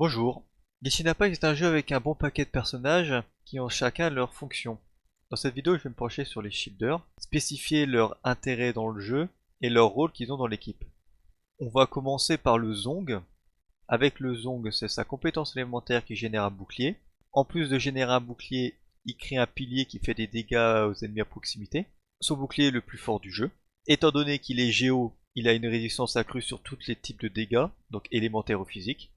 Bonjour. Genshin Impact est un jeu avec un bon paquet de personnages qui ont chacun leur fonction. Dans cette vidéo, je vais me pencher sur les shielders, spécifier leur intérêt dans le jeu et leur rôle qu'ils ont dans l'équipe. On va commencer par le Zong. Avec le Zong, c'est sa compétence élémentaire qui génère un bouclier. En plus de générer un bouclier, il crée un pilier qui fait des dégâts aux ennemis à proximité. Son bouclier est le plus fort du jeu. Étant donné qu'il est géo, il a une résistance accrue sur tous les types de dégâts, donc élémentaires ou physiques,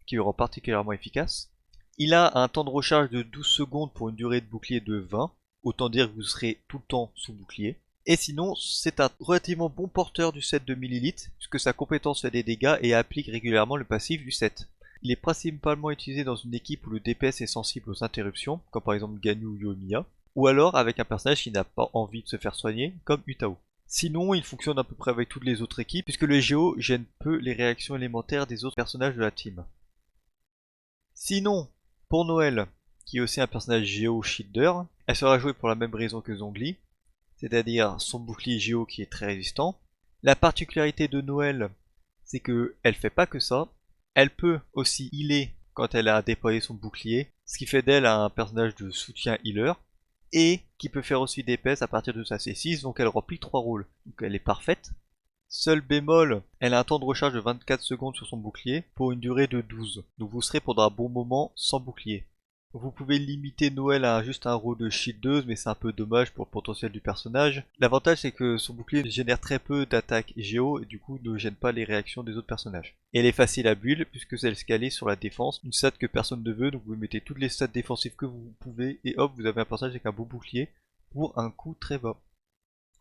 qui le rend particulièrement efficace. Il a un temps de recharge de 12 secondes pour une durée de bouclier de 20, autant dire que vous serez tout le temps sous bouclier. Et sinon, c'est un relativement bon porteur du set de millilitres, puisque sa compétence fait des dégâts et applique régulièrement le passif du set. Il est principalement utilisé dans une équipe où le DPS est sensible aux interruptions, comme par exemple Ganyu ou Yoimiya, ou alors avec un personnage qui n'a pas envie de se faire soigner, comme Utao. Sinon, il fonctionne à peu près avec toutes les autres équipes, puisque le Géo gêne peu les réactions élémentaires des autres personnages de la team. Sinon, pour Noël, qui est aussi un personnage Géo Shielder, elle sera jouée pour la même raison que Zhongli, c'est-à-dire son bouclier Géo qui est très résistant. La particularité de Noël, c'est que elle fait pas que ça, elle peut aussi healer quand elle a déployé son bouclier, ce qui fait d'elle un personnage de soutien healer, et qui peut faire aussi DPS à partir de sa C6, donc elle remplit 3 rôles, donc elle est parfaite. Seul bémol, elle a un temps de recharge de 24 secondes sur son bouclier pour une durée de 12. Donc vous serez pendant un bon moment sans bouclier. Vous pouvez limiter Noël à juste un rôle de shieldeuse, mais c'est un peu dommage pour le potentiel du personnage. L'avantage c'est que son bouclier génère très peu d'attaques géo et du coup ne gêne pas les réactions des autres personnages. Et elle est facile à build puisque c'est scalée sur la défense, une stat que personne ne veut, donc vous mettez toutes les stats défensives que vous pouvez et hop vous avez un personnage avec un beau bouclier pour un coût très bas.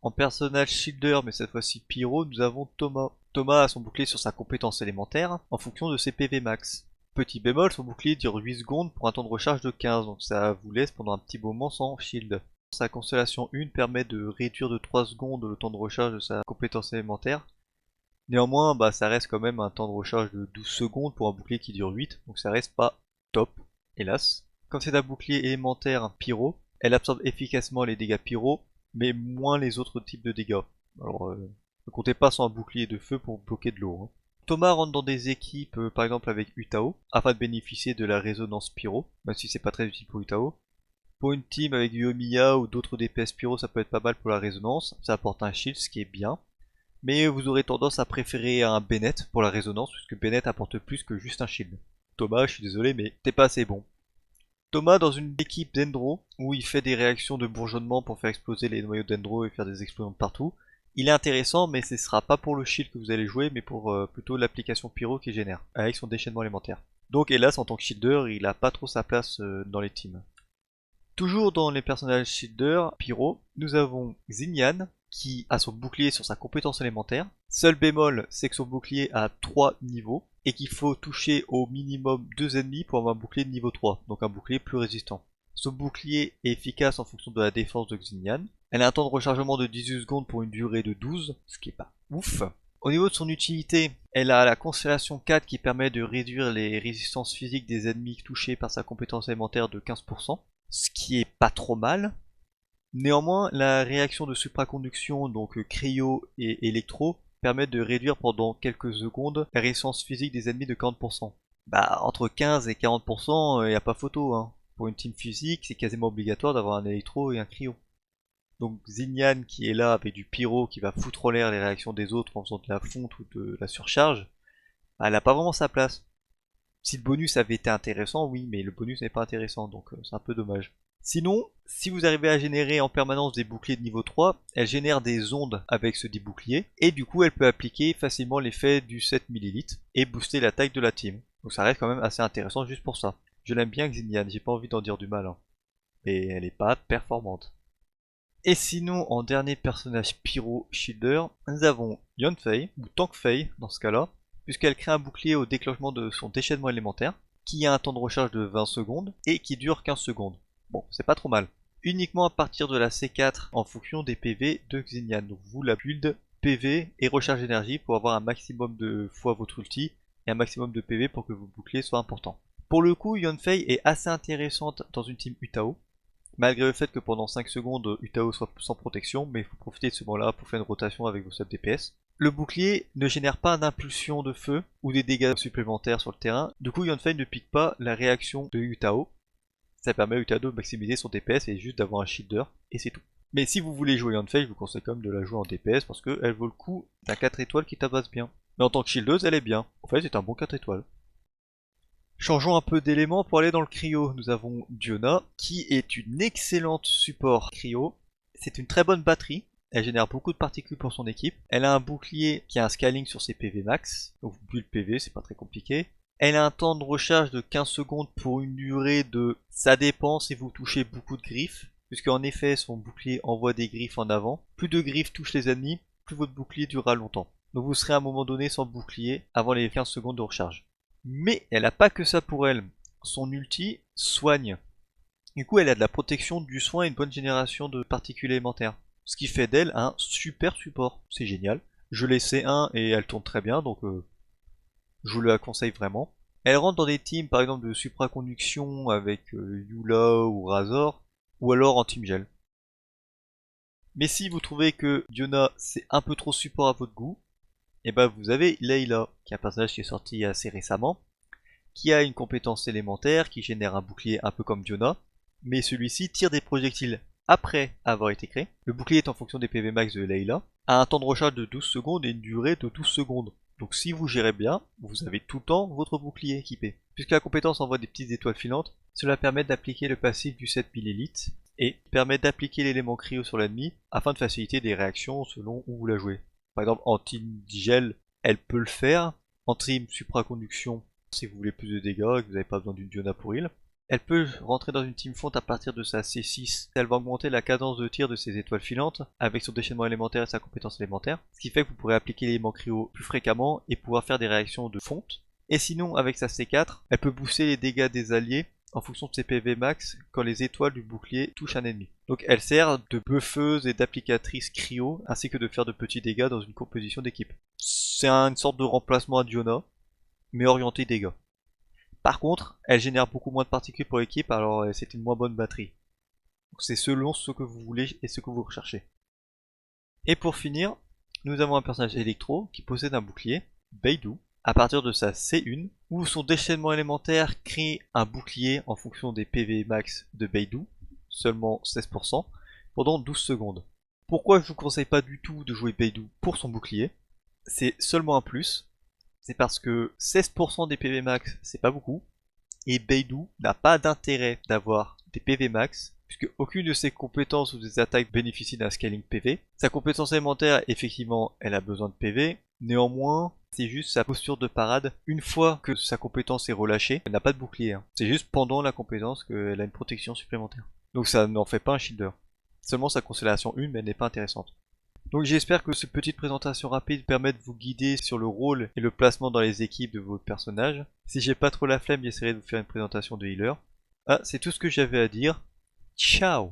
En personnage shielder, mais cette fois-ci pyro, nous avons Thomas. Thomas a son bouclier sur sa compétence élémentaire en fonction de ses PV max. Petit bémol, son bouclier dure 8 secondes pour un temps de recharge de 15, donc ça vous laisse pendant un petit moment sans shield. Sa constellation 1 permet de réduire de 3 secondes le temps de recharge de sa compétence élémentaire. Néanmoins, ça reste quand même un temps de recharge de 12 secondes pour un bouclier qui dure 8, donc ça reste pas top, hélas. Comme c'est un bouclier élémentaire pyro, elle absorbe efficacement les dégâts pyro, mais moins les autres types de dégâts. Alors, ne comptez pas sur un bouclier de feu pour bloquer de l'eau. Thomas rentre dans des équipes, par exemple avec Utao, afin de bénéficier de la résonance pyro, même si c'est pas très utile pour Utao. Pour une team avec Yoimiya ou d'autres DPS pyro, ça peut être pas mal pour la résonance, ça apporte un shield, ce qui est bien. Mais vous aurez tendance à préférer un Bennett pour la résonance, puisque Bennett apporte plus que juste un shield. Thomas, je suis désolé, mais t'es pas assez bon. Thomas dans une équipe Dendro, où il fait des réactions de bourgeonnement pour faire exploser les noyaux Dendro et faire des explosions de partout. Il est intéressant, mais ce sera pas pour le shield que vous allez jouer, mais pour plutôt l'application pyro qu'il génère, avec son déchaînement élémentaire. Donc hélas, en tant que shielder, il a pas trop sa place dans les teams. Toujours dans les personnages shielder, pyro, nous avons Xinyan, qui a son bouclier sur sa compétence élémentaire. Seul bémol, c'est que son bouclier a 3 niveaux, et qu'il faut toucher au minimum 2 ennemis pour avoir un bouclier de niveau 3, donc un bouclier plus résistant. Son bouclier est efficace en fonction de la défense de Xinyan. Elle a un temps de rechargement de 18 secondes pour une durée de 12, ce qui est pas ouf. Au niveau de son utilité, elle a la constellation 4 qui permet de réduire les résistances physiques des ennemis touchés par sa compétence élémentaire de 15%, ce qui est pas trop mal. Néanmoins, la réaction de supraconduction, donc cryo et électro, permet de réduire pendant quelques secondes la résistance physique des ennemis de 40%. Entre 15 et 40%, y a pas photo, hein. Pour une team physique, c'est quasiment obligatoire d'avoir un électro et un cryo. Donc Xinyan qui est là avec du pyro qui va foutre en l'air les réactions des autres en faisant de la fonte ou de la surcharge, elle a pas vraiment sa place. Si le bonus avait été intéressant, oui, mais le bonus n'est pas intéressant, donc c'est un peu dommage. Sinon, si vous arrivez à générer en permanence des boucliers de niveau 3, elle génère des ondes avec ce dit bouclier, et du coup elle peut appliquer facilement l'effet du 7 ml et booster l'attaque de la team. Donc ça reste quand même assez intéressant juste pour ça. Je l'aime bien Xinyan, j'ai pas envie d'en dire du mal, hein. Mais elle est pas performante. Et sinon, en dernier personnage pyro shielder, nous avons Yanfei, ou Tankfei dans ce cas-là, puisqu'elle crée un bouclier au déclenchement de son déchaînement élémentaire, qui a un temps de recharge de 20 secondes et qui dure 15 secondes. Bon, c'est pas trop mal. Uniquement à partir de la C4 en fonction des PV de Xinyan. Donc vous la build PV et recharge d'énergie pour avoir un maximum de fois votre ulti et un maximum de PV pour que vos boucliers soient importants. Pour le coup, Yanfei est assez intéressante dans une team Utao, malgré le fait que pendant 5 secondes Utao soit sans protection, mais il faut profiter de ce moment-là pour faire une rotation avec vos sub DPS. Le bouclier ne génère pas d'impulsion de feu ou des dégâts supplémentaires sur le terrain. Du coup, Yanfei ne pique pas la réaction de Yutao. Ça permet à Yutao de maximiser son DPS et juste d'avoir un shielder, et c'est tout. Mais si vous voulez jouer Yanfei, je vous conseille quand même de la jouer en DPS parce qu'elle vaut le coup d'un 4 étoiles qui tabasse bien. Mais en tant que shieldeuse, elle est bien. En fait, c'est un bon 4 étoiles. Changeons un peu d'éléments pour aller dans le cryo. Nous avons Diona, qui est une excellente support cryo. C'est une très bonne batterie. Elle génère beaucoup de particules pour son équipe. Elle a un bouclier qui a un scaling sur ses PV max. Donc vous build PV, c'est pas très compliqué. Elle a un temps de recharge de 15 secondes pour une durée de... Ça dépend si vous touchez beaucoup de griffes. Puisque en effet, son bouclier envoie des griffes en avant. Plus de griffes touchent les ennemis, plus votre bouclier durera longtemps. Donc vous serez à un moment donné sans bouclier avant les 15 secondes de recharge. Mais elle n'a pas que ça pour elle. Son ulti soigne. Du coup, elle a de la protection, du soin et une bonne génération de particules élémentaires. Ce qui fait d'elle un super support. C'est génial. Je l'ai C1 et elle tourne très bien, donc je vous la conseille vraiment. Elle rentre dans des teams, par exemple, de supraconduction avec Eula ou Razor, ou alors en team gel. Mais si vous trouvez que Diona c'est un peu trop support à votre goût, et ben vous avez Layla, qui est un personnage qui est sorti assez récemment, qui a une compétence élémentaire, qui génère un bouclier un peu comme Diona, mais celui-ci tire des projectiles après avoir été créé. Le bouclier est en fonction des PV max de Layla, a un temps de recharge de 12 secondes et une durée de 12 secondes. Donc si vous gérez bien, vous avez tout le temps votre bouclier équipé. Puisque la compétence envoie des petites étoiles filantes, cela permet d'appliquer le passif du set millélite et permet d'appliquer l'élément cryo sur l'ennemi afin de faciliter des réactions selon où vous la jouez. Par exemple en team gel, elle peut le faire. En team supraconduction, si vous voulez plus de dégâts et que vous n'avez pas besoin d'une Diona pour heal. Elle peut rentrer dans une team fonte à partir de sa C6. Elle va augmenter la cadence de tir de ses étoiles filantes avec son déchaînement élémentaire et sa compétence élémentaire. Ce qui fait que vous pourrez appliquer l'élément cryo plus fréquemment et pouvoir faire des réactions de fonte. Et sinon, avec sa C4, elle peut booster les dégâts des alliés en fonction de ses PV max quand les étoiles du bouclier touchent un ennemi. Donc elle sert de buffeuse et d'applicatrice cryo ainsi que de faire de petits dégâts dans une composition d'équipe. C'est une sorte de remplacement à Diona, mais orienté dégâts. Par contre, elle génère beaucoup moins de particules pour l'équipe, alors c'est une moins bonne batterie. C'est selon ce que vous voulez et ce que vous recherchez. Et pour finir, nous avons un personnage électro qui possède un bouclier, Beidou, à partir de sa C1, où son déchaînement élémentaire crée un bouclier en fonction des PV max de Beidou, seulement 16%, pendant 12 secondes. Pourquoi je vous conseille pas du tout de jouer Beidou pour son bouclier? C'est seulement un plus, c'est parce que 16% des PV max, c'est pas beaucoup, et Beidou n'a pas d'intérêt d'avoir des PV max, puisque aucune de ses compétences ou des attaques bénéficie d'un scaling PV. Sa compétence élémentaire, effectivement, elle a besoin de PV, néanmoins, c'est juste sa posture de parade. Une fois que sa compétence est relâchée, elle n'a pas de bouclier. C'est juste pendant la compétence qu'elle a une protection supplémentaire. Donc ça n'en fait pas un shielder. Seulement sa constellation 1, mais elle n'est pas intéressante. Donc j'espère que cette petite présentation rapide permet de vous guider sur le rôle et le placement dans les équipes de votre personnage. Si j'ai pas trop la flemme, j'essaierai de vous faire une présentation de healer. Ah, c'est tout ce que j'avais à dire. Ciao!